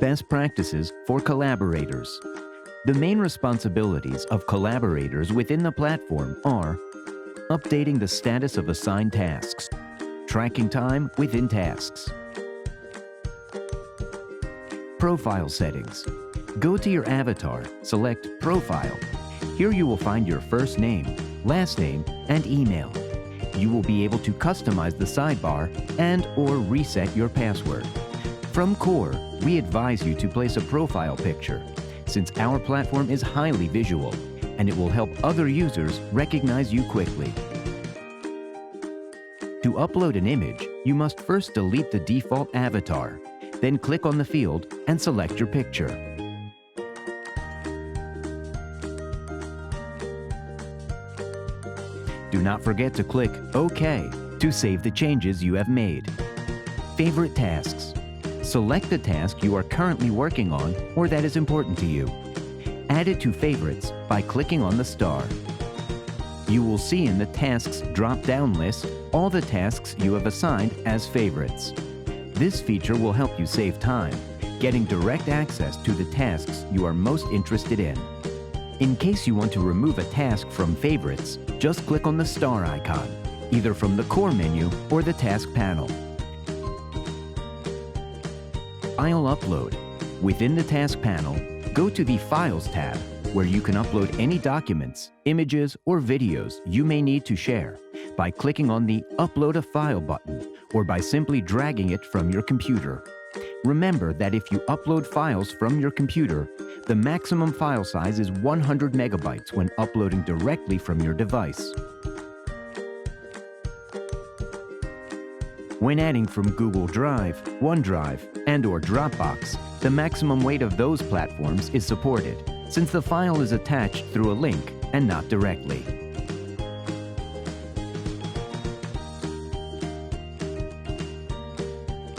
Best practices for collaborators. The main responsibilities of collaborators within the platform are updating the status of assigned tasks, tracking time within tasks. Profile settings. Go to your avatar, select Profile. Here you will find your first name, last name, and email. You will be able to customize the sidebar and/or reset your password. From Core, we advise you to place a profile picture, since our platform is highly visual, and it will help other users recognize you quickly. To upload an image, you must first delete the default avatar, then click on the field and select your picture. Do not forget to click OK to save the changes you have made. Favorite tasks. Select the task you are currently working on or that is important to you. Add it to favorites by clicking on the star. You will see in the Tasks drop-down list all the tasks you have assigned as favorites. This feature will help you save time, getting direct access to the tasks you are most interested in. In case you want to remove a task from favorites, just click on the star icon, either from the Core menu or the task panel. File upload. Within the task panel, go to the Files tab, where you can upload any documents, images, or videos you may need to share by clicking on the Upload a File button or by simply dragging it from your computer. Remember that if you upload files from your computer, the maximum file size is 100 megabytes when uploading directly from your device. When adding from Google Drive, OneDrive, and/or Dropbox, the maximum weight of those platforms is supported, since the file is attached through a link and not directly.